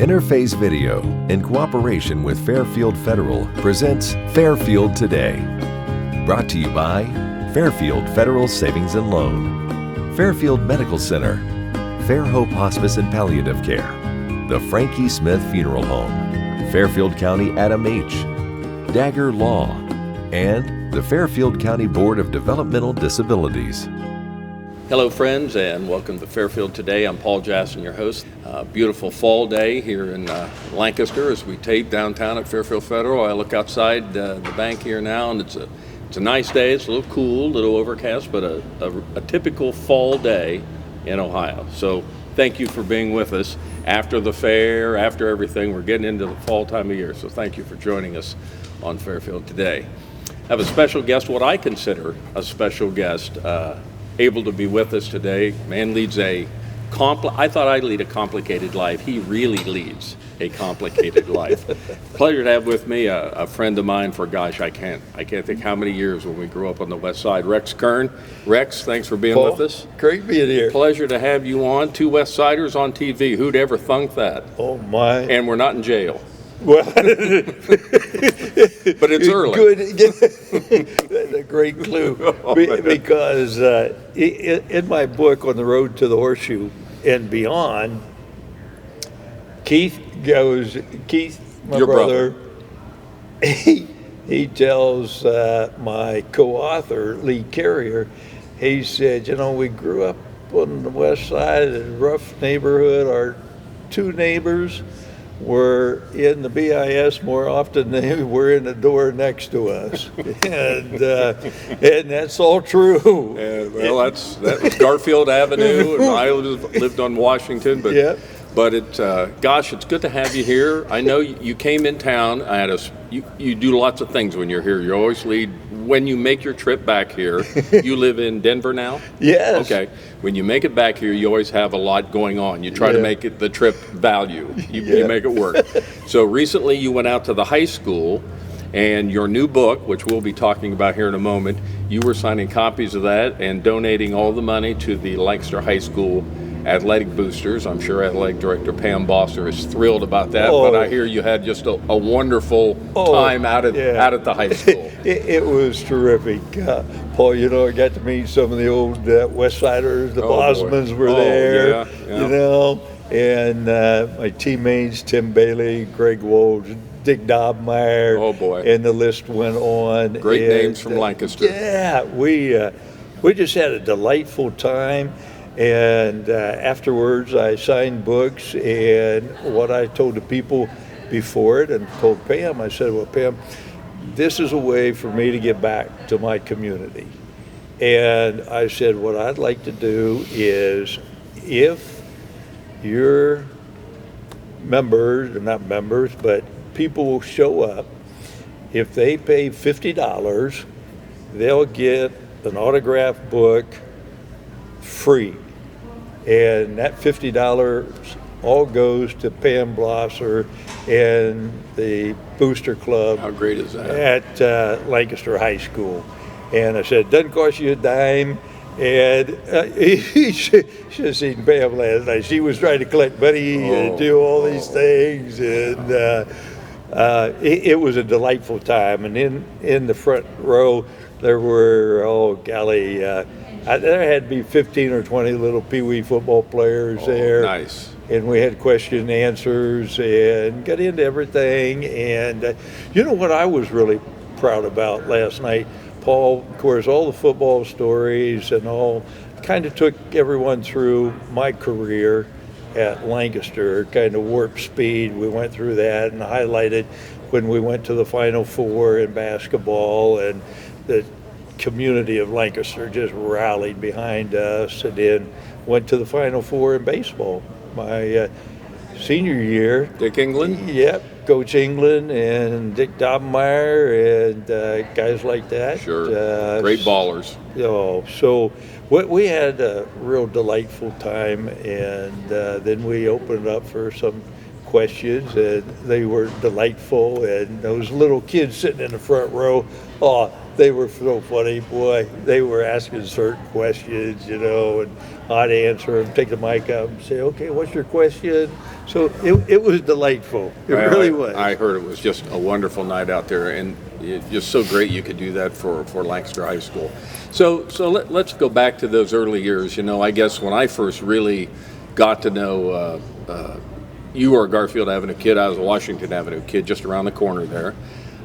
Interface Video, in cooperation with Fairfield Federal, presents Fairfield Today. Brought to you by Fairfield Federal Savings and Loan, Fairfield Medical Center, Fair Hope Hospice and Palliative Care, the Frankie Smith Funeral Home, Fairfield County Adam H., Dagger Law, and the Fairfield County Board of Developmental Disabilities. Hello friends, and welcome to Fairfield Today. I'm Paul Jasson, your host. Beautiful fall day here in Lancaster as we tape downtown at Fairfield Federal. I look outside the bank here now, and it's a nice day. It's a little cool, a little overcast, but a typical fall day in Ohio. So thank you for being with us. After the fair, after everything, we're getting into the fall time of year. So thank you for joining us on Fairfield Today. I have a special guest, what I consider a special guest, able to be with us today. Man leads I thought I'd lead a complicated life. He really leads a complicated life. Pleasure to have with me a friend of mine for, gosh, I can't think how many years when we grew up on the west side. Rex Kern. Rex, thanks for being Paul, with us. Great being here. Pleasure to have you on. Two West Siders on TV. Who'd ever thunk that? Oh my. And we're not in jail. Well, but it's early. Good. That's a great clue. Because in my book, On the Road to the Horseshoe and Beyond, Keith, my Your brother. he tells my co-author, Lee Carrier, he said, we grew up on the west side, a rough neighborhood. Our two neighbors were in the BIS more often than they were in the door next to us, and that's all true. Well, that was Garfield Avenue, and I lived on Washington, but yeah. But gosh, it's good to have you here. I know you came in town. You do lots of things when you're here. You always lead. When you make your trip back here, you live in Denver now? Yes. Okay. When you make it back here, you always have a lot going on. You try to make it the trip value. You make it work. So recently you went out to the high school, and your new book, which we'll be talking about here in a moment, you were signing copies of that and donating all the money to the Lancaster High School Athletic Boosters. I'm sure Athletic Director Pam Bosser is thrilled about that, but I hear you had just a wonderful time out at the high school. It was terrific. Paul, I got to meet some of the old West Siders, the Bosmans were there, and my teammates, Tim Bailey, Greg Wolves, Dick Dobmeyer. Oh boy. And the list went on. Great names from Lancaster. Yeah, we just had a delightful time. And afterwards, I signed books, and what I told the people before it, and told Pam, I said, well, Pam, this is a way for me to get back to my community. And I said, what I'd like to do is, if your members, or not members, but people will show up, if they pay $50, they'll get an autographed book free, and that $50 all goes to Pam Blosser and the Booster Club. How great is that? At Lancaster High School. And I said, doesn't cost you a dime. And you should have seen Pam last night. She was trying to collect money and do all these things, and it was a delightful time. And in the front row, there were, there had to be 15 or 20 little pee-wee football players there. Nice. And we had question and answers and got into everything. And what I was really proud about last night, Paul, of course, all the football stories and all, kind of took everyone through my career at Lancaster, kind of warp speed. We went through that and highlighted when we went to the Final Four in basketball, and the community of Lancaster just rallied behind us, and then went to the Final Four in baseball. My senior year. Dick England? Yep, Coach England and Dick Dobmeyer and guys like that. Sure, great ballers. So we had a real delightful time, and then we opened up for some questions, and they were delightful. And those little kids sitting in the front row, they were so funny, boy. They were asking certain questions, and I'd answer them, take the mic up and say, okay, what's your question? So it was delightful. It really was. I heard it was just a wonderful night out there, and just so great you could do that for Lancaster High School. So let's go back to those early years. I guess when I first really got to know you were a Garfield Avenue kid, I was a Washington Avenue kid, just around the corner there.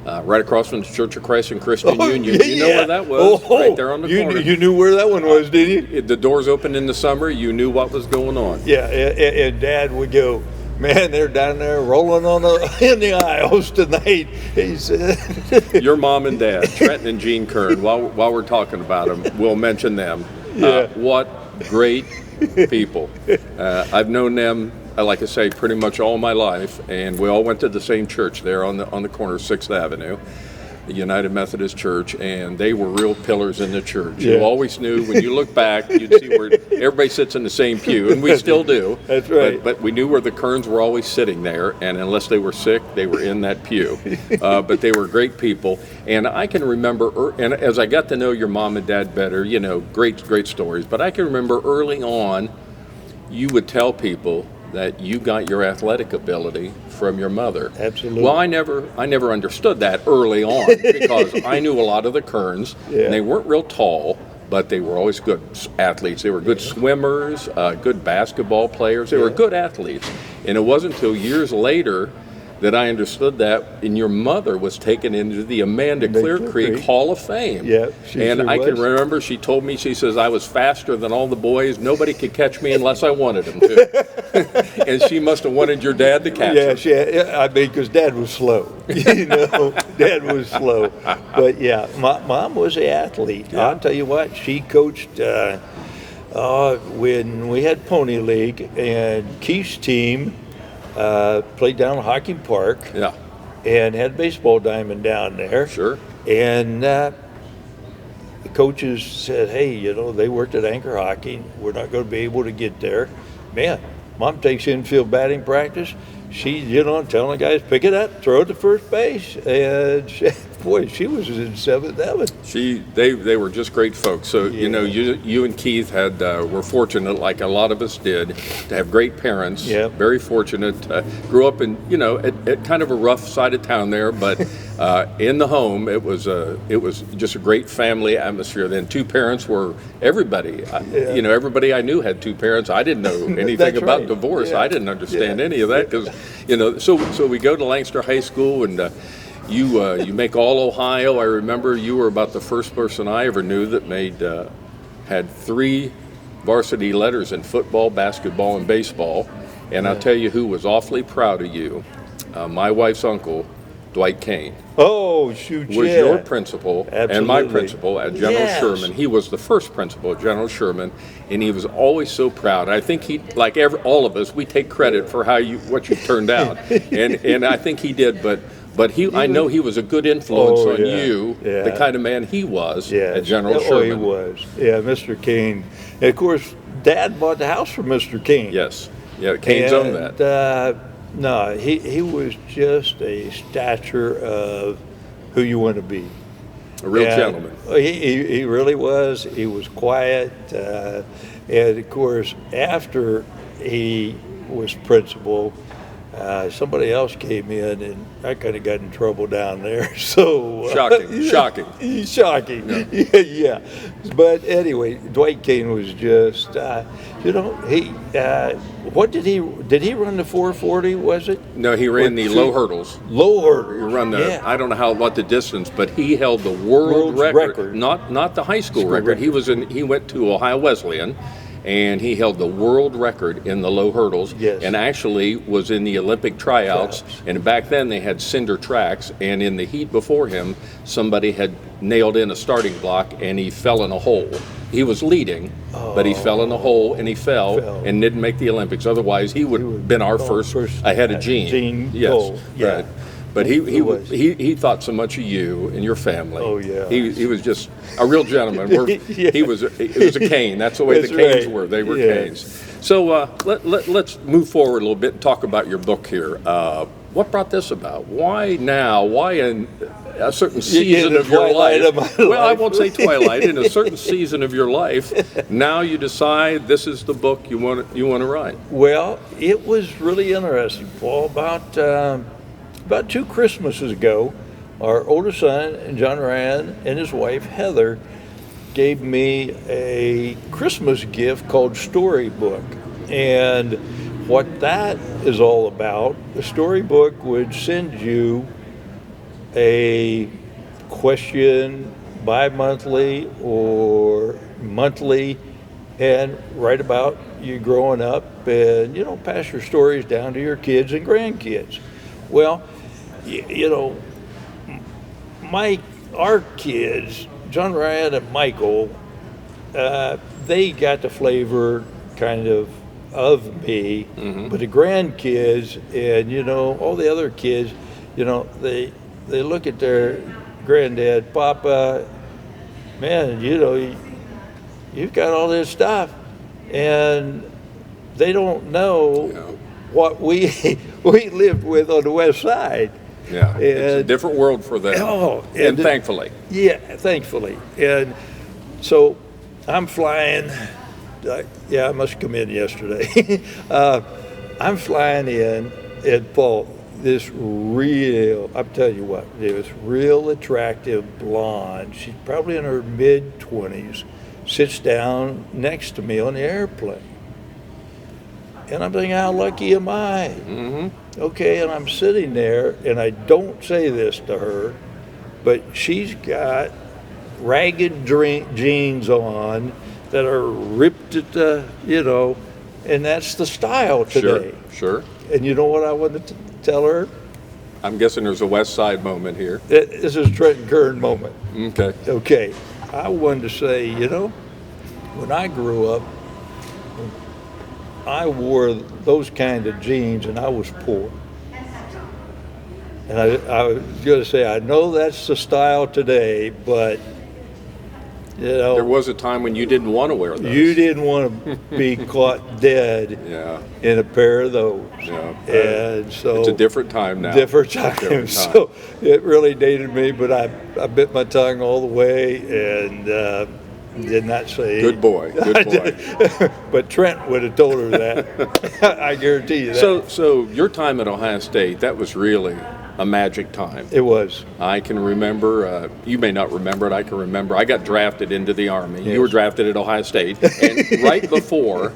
Right across from the Church of Christ and Christian Union. You know where that was? Right there on the corner. You knew where that one was, did you? The doors opened in the summer. You knew what was going on. Yeah, and Dad would go, man, they're down there rolling in the aisles tonight. He said, your mom and dad, Trenton and Jean Kern, while we're talking about them, we'll mention them. Yeah. What great people. I've known them, like I say, pretty much all my life, and we all went to the same church there on the corner of 6th Avenue, the United Methodist Church, and they were real pillars in the church. Yeah. You always knew when you look back, you'd see where everybody sits in the same pew, and we still do. That's right. But we knew where the Kerns were always sitting there, and unless they were sick, they were in that pew. But they were great people, and I can remember, and as I got to know your mom and dad better, great stories, but I can remember early on, you would tell people that you got your athletic ability from your mother. Absolutely. Well, I never understood that early on because I knew a lot of the Kerns, and they weren't real tall, but they were always good athletes. They were good swimmers, good basketball players. They were good athletes. And it wasn't until years later that I understood that, and your mother was taken into the Amanda Clear Creek Hall of Fame. Yeah, she and sure I was. can remember she told me, she says, I was faster than all the boys. Nobody could catch me unless I wanted them to. And she must have wanted your dad to catch her. Because Dad was slow. Dad was slow. But yeah, Mom was an athlete. Yeah. I'll tell you what, she coached when we had Pony League, and Keith's team played down at Hockey Park. Yeah. And had a baseball diamond down there. Sure. And the coaches said, hey, they worked at Anchor Hockey. We're not going to be able to get there. Man, Mom takes infield batting practice. She, telling the guys, pick it up, throw it to first base. And she was in 7th heaven. They were just great folks. So, you and Keith were fortunate, like a lot of us did, to have great parents. Yeah. Very fortunate. Grew up in, at kind of a rough side of town there, but in the home, it was just a great family atmosphere. Then 2 parents were everybody. Everybody I knew had 2 parents. I didn't know anything about divorce. Yeah. I didn't understand any of that because, so we go to Lancaster High School, and you make all Ohio. I remember you were about the first person I ever knew that had 3 varsity letters in football, basketball, and baseball. And I'll tell you who was awfully proud of you. My wife's uncle, Dwight Kane. Oh, shoot, was your principal. Absolutely. And my principal at General Sherman. He was the first principal at General Sherman, and he was always so proud. I think he, like all of us, we take credit for what you turned out, and I think he did. But I know he was a good influence on you, the kind of man he was at General Sherman. Oh, he was. Yeah, Mr. Kane. And of course, Dad bought the house from Mr. Kane. Yes. Yeah, Kane's owned that. No, he was just a stature of who you want to be. A real gentleman. He really was. He was quiet. And of course, after he was principal, somebody else came in, and I kind of got in trouble down there. So shocking. Yeah. But anyway, Dwight Kane was just, what did he run the 440? Was it? No, he ran the low hurdles. Low hurdles. He run I don't know what the distance, but he held the world record. Not the high school record. He went to Ohio Wesleyan. And he held the world record in the low hurdles, and actually was in the Olympic tryouts. And back then they had cinder tracks, and in the heat before him, somebody had nailed in a starting block, and he fell in a hole. He was leading, but he fell in a hole, and he fell and didn't make the Olympics. Otherwise, he would have been our first ahead of Gene. Yes, right. But he thought so much of you and your family. Oh yeah. He was just a real gentleman. It was a Kane. That's the way the Canes were. They were Canes. So let's move forward a little bit and talk about your book here. What brought this about? Why now? Why in a certain season of your life. Well, I won't say twilight. In a certain season of your life, now you decide this is the book you want to write. Well, it was really interesting, Paul. About 2 Christmases ago, our oldest son, John Ryan, and his wife, Heather, gave me a Christmas gift called Storybook. And what that is all about, the Storybook would send you a question bi-monthly or monthly and write about you growing up and, pass your stories down to your kids and grandkids. Well, our kids, John Ryan and Michael, they got the flavor kind of me, but the grandkids and, all the other kids, they look at their granddad, Papa, man, you've got all this stuff, and they don't know what we lived with on the West Side. Yeah, and it's a different world for them. And thankfully. Yeah, thankfully. And so I'm flying. I must come in yesterday. I'm flying in, and Paul, I'm telling you what, this real attractive blonde, she's probably in her mid-20s, sits down next to me on the airplane. And I'm thinking, how lucky am I? Okay, and I'm sitting there, and I don't say this to her, but she's got ragged jeans on that are ripped at the, and that's the style today. Sure. And you know what I wanted to tell her? I'm guessing there's a West Side moment here. This is Rex Kern moment. Okay. I wanted to say, when I grew up, I wore those kind of jeans and I was poor. And I was going to say, I know that's the style today, but, there was a time when you didn't want to wear those. You didn't want to be caught dead in a pair of those. And so it's a different time now. Different time. So it really dated me, but I bit my tongue all the way and did not say. Good boy. But Trent would have told her that. I guarantee you that. So your time at Ohio State, that was really a magic time. It was. I can remember, you may not remember it, I can remember, I got drafted into the Army. Yes. You were drafted at Ohio State. And right before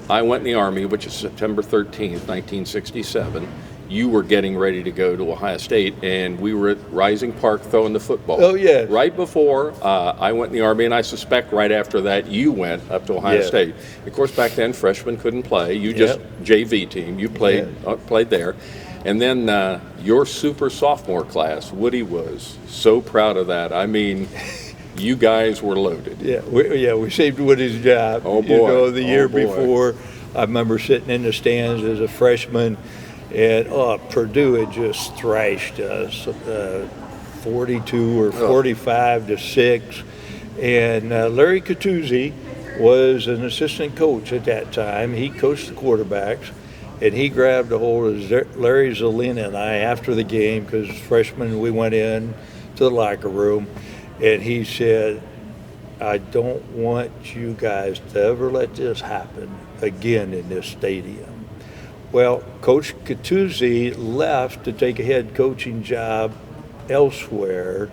I went in the Army, which is September 13th, 1967, you were getting ready to go to Ohio State, and we were at Rising Park throwing the football. Oh, yeah. Right before I went in the Army, and I suspect right after that, you went up to Ohio State. Of course, back then, freshmen couldn't play. You just JV team. You played there. And then your super sophomore class, Woody was so proud of that. I mean, you guys were loaded. We saved Woody's job. Oh, boy. The year before, I remember sitting in the stands as a freshman, and Purdue had just thrashed us, 42 or 45 to 6. And Larry Catuzzi was an assistant coach at that time. He coached the quarterbacks. And he grabbed a hold of Larry Zelina and I after the game, because freshmen, we went in to the locker room, and he said, I don't want you guys to ever let this happen again in this stadium. Well, Coach Catuzzi left to take a head coaching job elsewhere,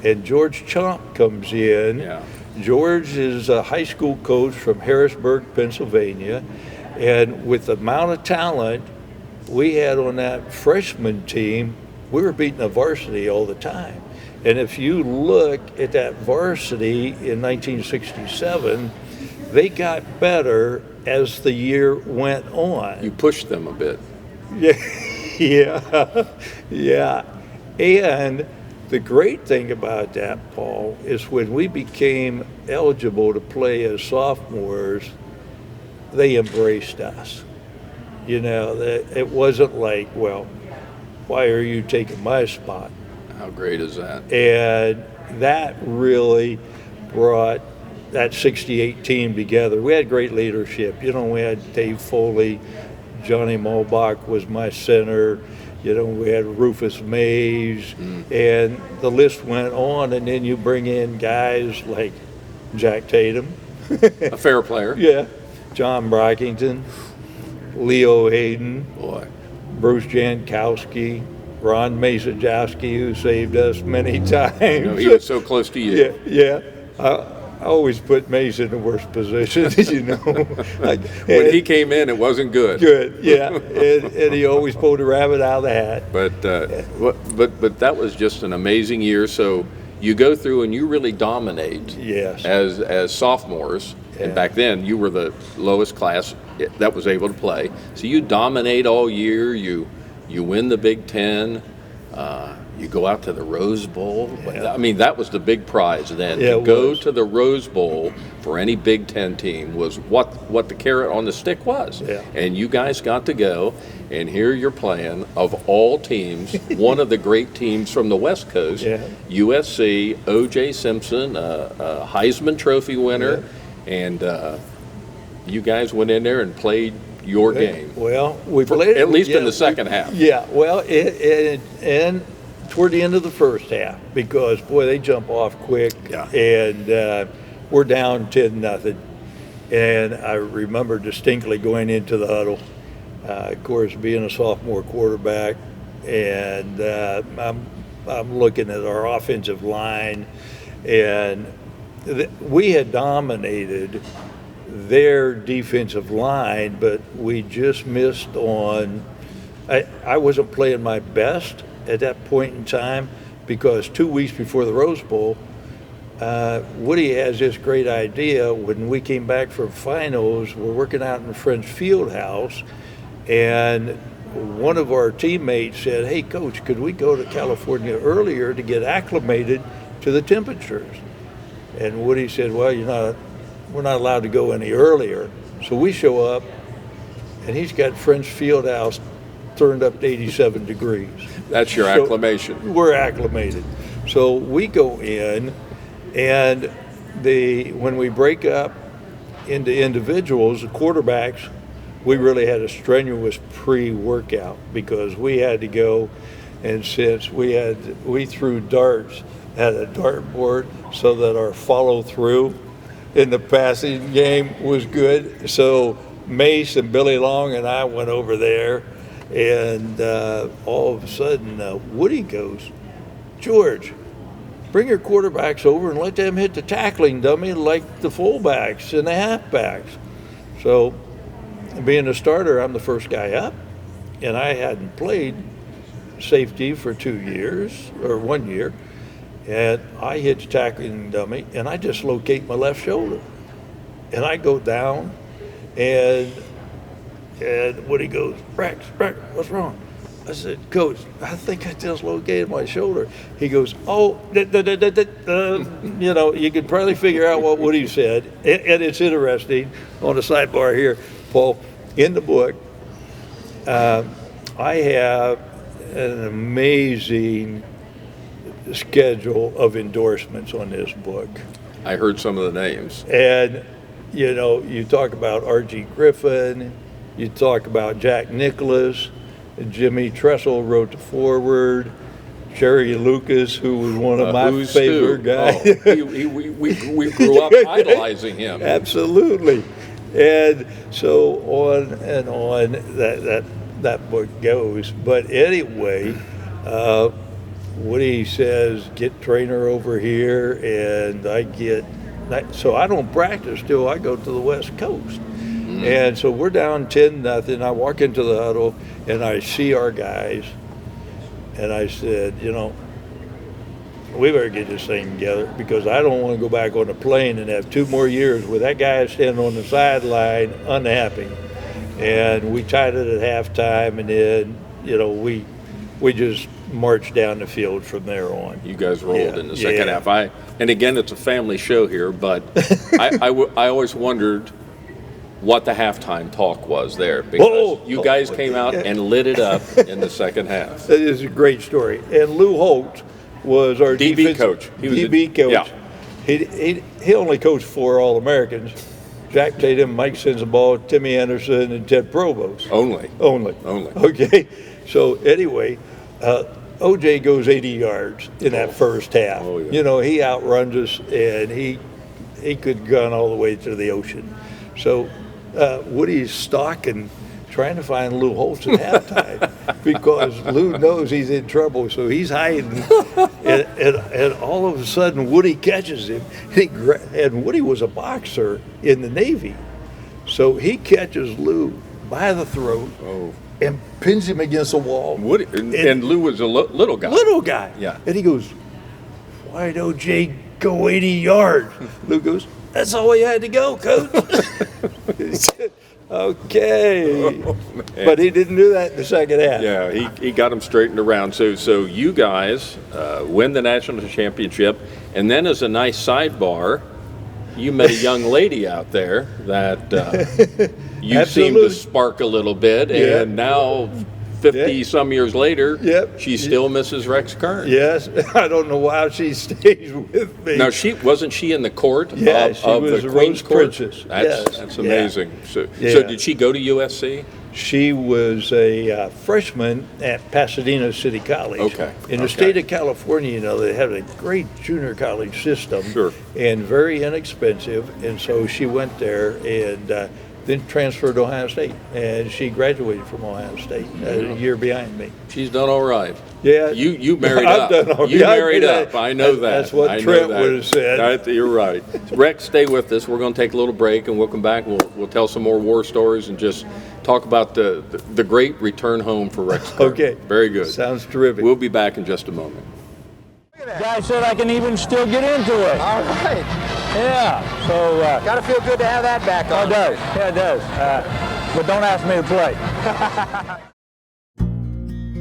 and George Chomp comes in. George is a high school coach from Harrisburg, Pennsylvania. And with the amount of talent we had on that freshman team, we were beating the varsity all the time. And if you look at that varsity in 1967, they got better as the year went on. You pushed them a bit. Yeah. And the great thing about that, Paul, is when we became eligible to play as sophomores, they embraced us. It wasn't like, well, why are you taking my spot? How great is that? And that really brought that 68 team together. We had great leadership. We had Dave Foley, Johnny Malbach was my center. We had Rufus Mays, and the list went on. And then you bring in guys like Jack Tatum. A fair player. Yeah. John Brockington, Leo Hayden, Boy. Bruce Jankowski, Ron Masajowski, who saved us many times. He was so close to you. Yeah. I always put Mace in the worst position, When he came in, it wasn't good. Good, yeah. And he always pulled a rabbit out of the hat. But that was just an amazing year. So you go through and you really dominate. Yes. As sophomores. Yeah. And back then, you were the lowest class that was able to play. So you dominate all year. You win the Big Ten. You go out to the Rose Bowl. Yeah. I mean, that was the big prize then. Yeah, to go was. to the Rose Bowl for any Big Ten team was what the carrot on the stick was. Yeah. And you guys got to go, and here you're playing, of all teams, one of the great teams from the West Coast, Yeah. USC, O.J. Simpson, a Heisman Trophy winner, and you guys went in there and played your game. Well, we played at least in the second half. Yeah, well, and toward the end of the first half, because boy, they jump off quick, Yeah. and we're down 10-0. And I remember distinctly going into the huddle, of course, being a sophomore quarterback, and I'm looking at our offensive line, and we had dominated their defensive line, but we just missed on. I wasn't playing my best at that point in time, because 2 weeks before the Rose Bowl, Woody has this great idea. When we came back from finals, we're working out in the French Field House, and one of our teammates said, "Hey, Coach, could we go to California earlier to get acclimated to the temperatures?" And Woody said, "Well, we're not allowed to go any earlier." So we show up, and he's got French Field House turned up to 87 degrees. That's your acclimation. We're acclimated. So we go in, and when we break up into individuals, the quarterbacks, we really had a strenuous pre-workout, because we had to go, and since we threw darts at a dartboard so that our follow-through in the passing game was good. So Mace and Billy Long and I went over there, and all of a sudden Woody goes, "George, bring your quarterbacks over and let them hit the tackling dummy like the fullbacks and the halfbacks." So being a starter, I'm the first guy up, and I hadn't played safety for 2 years, or 1 year. And I hit the tackling dummy, and I dislocate my left shoulder. And I go down, and Woody goes, Rex, what's wrong? I said, "Coach, I think I dislocated my shoulder." He goes, "Oh, you could probably figure out what Woody said." And it's interesting, on the sidebar here, Paul, in the book, I have an amazing schedule of endorsements on this book. I heard some of the names. And, you talk about R.G. Griffin, you talk about Jack Nicklaus, Jimmy Tressel wrote the foreword, Jerry Lucas, who was one of my favorite guys. Oh, we grew up idolizing him. Absolutely. And so on and on that book goes. But anyway, Woody says, "Get trainer over here," and so I don't practice till I go to the West Coast. And so we're down 10-0. I walk into the huddle, and I see our guys, and I said, we better get this thing together, because I don't want to go back on the plane and have 2 more years with that guy standing on the sideline unhappy. And we tied it at halftime, and then, we just marched down the field from there on. You guys rolled in the second half. And again, it's a family show here, but I always wondered what the halftime talk was there, because you guys came out and lit it up in the second half. That is a great story. And Lou Holt was our DB coach. He was DB coach. Yeah. He only coached 4 All-Americans, Jack Tatum, Mike Sensabaugh, Timmy Anderson, and Ted Provost. Only. Okay. So anyway, OJ goes 80 yards in that first half. Oh, yeah. He outruns us, and he could gun all the way to the ocean. So Woody's stalking, trying to find Lou Holtz at halftime because Lou knows he's in trouble, so he's hiding. and all of a sudden, Woody catches him. And Woody was a boxer in the Navy. So he catches Lou by the throat and pins him against the wall. Woody, and Lou was a little guy. Little guy. Yeah. And he goes, "Why'd OJ go 80 yards?" Lou goes, "That's all he had to go, Coach." He said, "Okay." But he didn't do that in the second half. Yeah, he got him straightened around. So you guys win the national championship, and then as a nice sidebar, you met a young lady out there that you seemed to spark a little bit, and now 50-some years later, she still misses Rex Kern. Yes, I don't know why she stays with me. Now, wasn't she in the court she of was the a Queen's Rose Court? Princess. That's amazing. So did she go to USC? She was a freshman at Pasadena City College. Okay. In the state of California, they have a great junior college system. Sure. And very inexpensive. And so she went there and then transferred to Ohio State. And she graduated from Ohio State a year behind me. She's done all right. Yeah. You married I've up. done all right. You married up. I know that. That's what Trent would have said. You're right. Rex, stay with us. We're going to take a little break, and we'll come back. We'll tell some more war stories and just talk about the great return home for Rex Kern. Okay. Very good. Sounds terrific. We'll be back in just a moment. Guy said I can even still get into it. All right. Yeah, so... Gotta feel good to have that back on. It does. Yeah, it does. But don't ask me to play.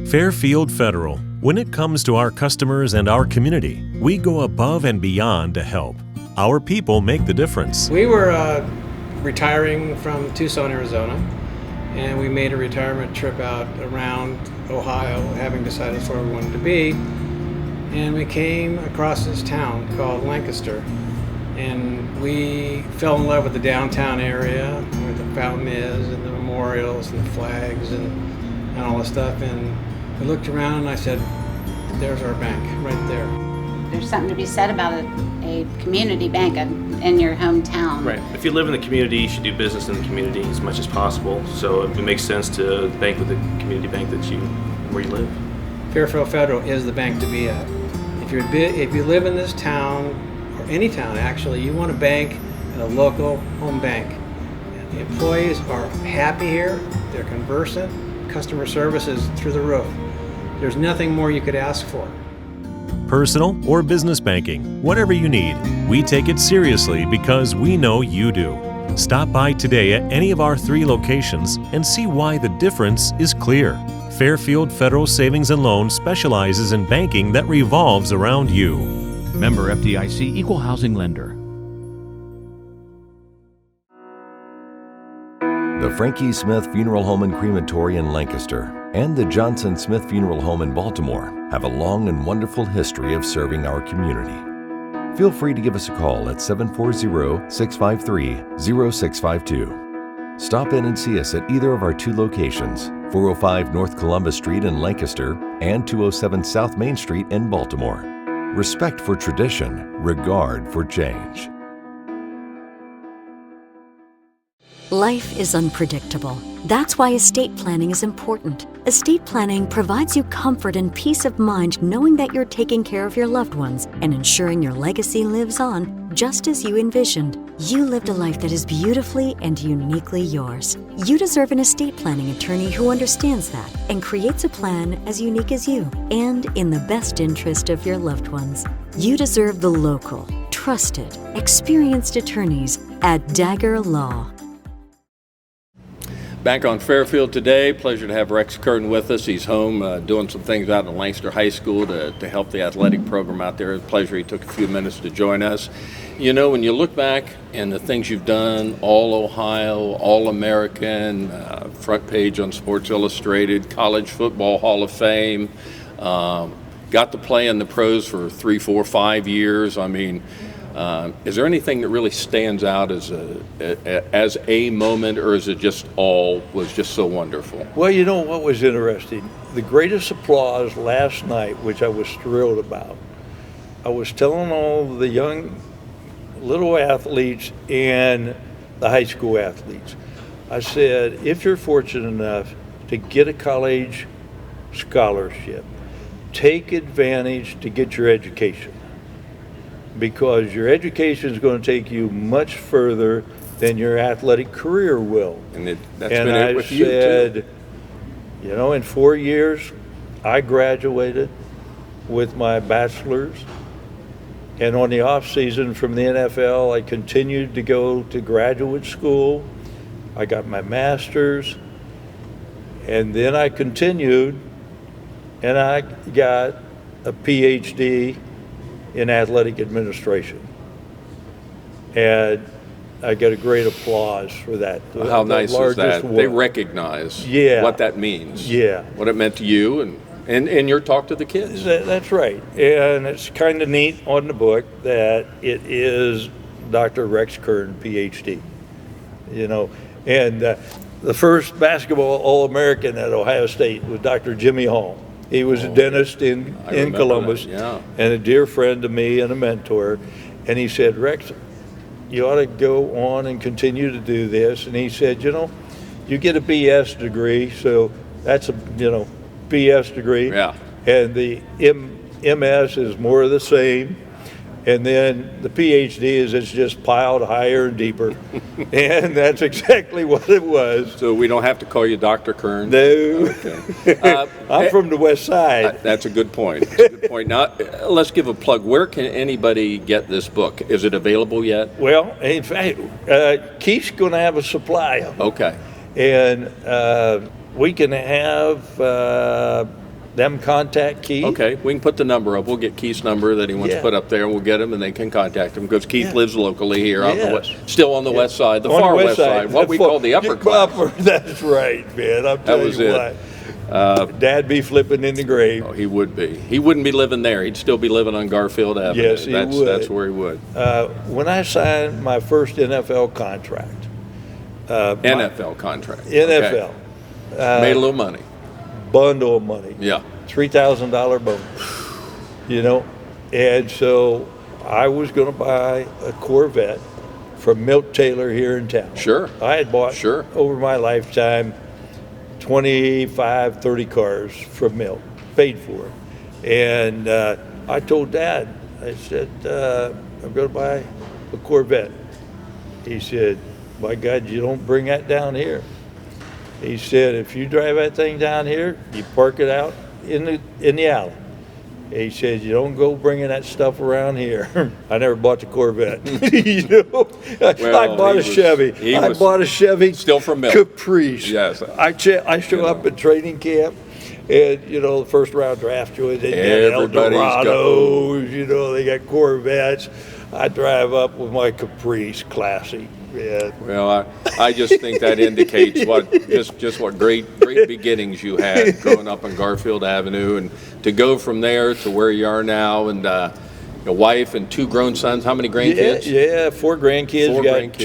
Fairfield Federal. When it comes to our customers and our community, we go above and beyond to help. Our people make the difference. We were retiring from Tucson, Arizona, and we made a retirement trip out around Ohio, having decided that's where we wanted to be. And we came across this town called Lancaster, and we fell in love with the downtown area where the fountain is and the memorials and the flags and all this stuff. And we looked around and I said, "There's our bank right there." There's something to be said about a community bank in your hometown. Right. If you live in the community, you should do business in the community as much as possible. So it makes sense to bank with the community bank where you live. Fairfield Federal is the bank to be at. If you live in this town, or any town actually, you want to bank at a local home bank. And the employees are happy here, they're conversant, customer service is through the roof. There's nothing more you could ask for. Personal or business banking, whatever you need, we take it seriously because we know you do. Stop by today at any of our 3 locations and see why the difference is clear. Fairfield Federal Savings and Loan specializes in banking that revolves around you. Member FDIC, Equal Housing Lender. The Frankie Smith Funeral Home and Crematory in Lancaster and the Johnson Smith Funeral Home in Baltimore have a long and wonderful history of serving our community. Feel free to give us a call at 740-653-0652. Stop in and see us at either of our 2 locations, 405 North Columbus Street in Lancaster and 207 South Main Street in Baltimore. Respect for tradition, regard for change. Life is unpredictable. That's why estate planning is important. Estate planning provides you comfort and peace of mind knowing that you're taking care of your loved ones and ensuring your legacy lives on just as you envisioned. You lived a life that is beautifully and uniquely yours. You deserve an estate planning attorney who understands that and creates a plan as unique as you and in the best interest of your loved ones. You deserve the local, trusted, experienced attorneys at Dagger Law. Back on Fairfield Today, pleasure to have Rex Kern with us. He's home doing some things out at Lancaster High School to help the athletic program out there. It's a pleasure he took a few minutes to join us. You know, when you look back and the things you've done, All Ohio, All American, front page on Sports Illustrated, College Football Hall of Fame, got to play in the pros for 3, 4, 5 years. I mean, Is there anything that really stands out as a moment, or is it just was just so wonderful? Well, you know what was interesting? The greatest applause last night, which I was thrilled about, I was telling all the young little athletes and the high school athletes, I said, if you're fortunate enough to get a college scholarship, take advantage to get your education, because your education is going to take you much further than your athletic career will. And that's and been I it with said, you too. You know, in 4 years, I graduated with my bachelor's, and on the off season from the NFL, I continued to go to graduate school. I got my master's, and then I continued, and I got a PhD in athletic administration. And I get a great applause for that. How nice is that? Award. They recognize what that means. Yeah. What it meant to you and your talk to the kids. That's right. And it's kind of neat on the book that it is Dr. Rex Kern, PhD. You know, and the first basketball All-American at Ohio State was Dr. Jimmy Hall. He was a dentist in Columbus, and a dear friend of me and a mentor. And he said, Rex, you ought to go on and continue to do this. And he said, you know, you get a BS degree, so that's a, BS degree. Yeah. And the MS is more of the same. And then the PhD it's just piled higher and deeper. And that's exactly what it was. So we don't have to call you Dr. Kern? No. Okay. I'm from the west side. That's a good point. That's a good point. Now, let's give a plug. Where can anybody get this book? Is it available yet? Well, in fact, Keith's going to have a supply of them. Okay. And we can have them contact Keith. Okay, we can put the number up. We'll get Keith's number that he wants to put up there, and we'll get him, and they can contact him, because Keith lives locally here, on the still on the west side, the far west side, what we call the upper class. That's right, man. I'm telling you what. Dad be flipping in the grave. Oh, he would be. He wouldn't be living there. He'd still be living on Garfield Avenue. Yes, he would. That's where he would. When I signed my first NFL contract. NFL contract. NFL. Okay. Made a little money. Bundle of money. Yeah. $3,000 bonus. And so I was going to buy a Corvette from Milt Taylor here in town. Sure. I had bought over my lifetime 25, 30 cars from Milt, paid for it. And I told Dad, I said, I'm going to buy a Corvette. He said, by God, you don't bring that down here. He said, if you drive that thing down here, you park it out in the alley. He said, you don't go bringing that stuff around here. I never bought the Corvette. I bought a Chevy. I bought a Chevy. Still from Mill. Caprice. Yes. I show up at training camp, and the first round draft choice, they got Eldorados, they got Corvettes. I drive up with my Caprice, classy. Yeah. Well, I just think that indicates what great beginnings you had growing up on Garfield Avenue, and to go from there to where you are now, and your wife and 2 grown sons. How many grandkids? Yeah, 4 grandkids. Got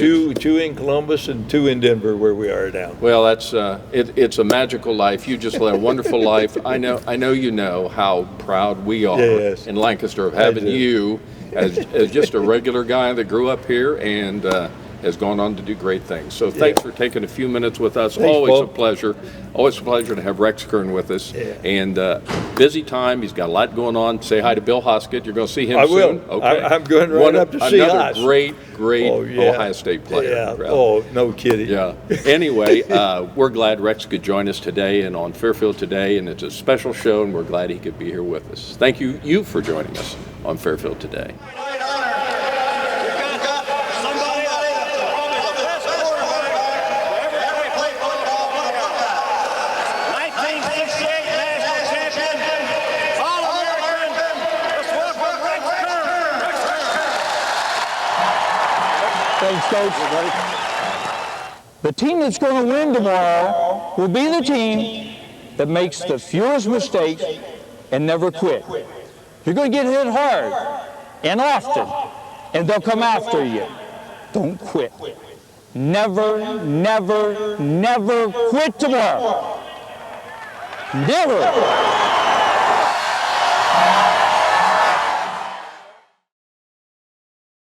two in Columbus and 2 in Denver, where we are now. Well, that's it's a magical life. You just led a wonderful life. I know you know how proud we are in Lancaster of having you as just a regular guy that grew up here and has gone on to do great things. So thanks for taking a few minutes with us. Thanks, Always Paul. a pleasure. Always a pleasure to have Rex Kern with us. Yeah. And busy time. He's got a lot going on. Say hi to Bill Hoskett. You're going to see him soon. I will. Okay. I'm going right up to see Another Hoss. great Ohio State player. Yeah. Really. Oh, no kidding. Yeah. Anyway, we're glad Rex could join us today and on Fairfield Today, and it's a special show, and we're glad he could be here with us. Thank you for joining us on Fairfield Today. Thanks, Coach. The team that's going to win tomorrow will be the team that makes the fewest mistakes and never quit. You're going to get hit hard and often, and they'll come after you. Don't quit. Never, never, never quit tomorrow. Never.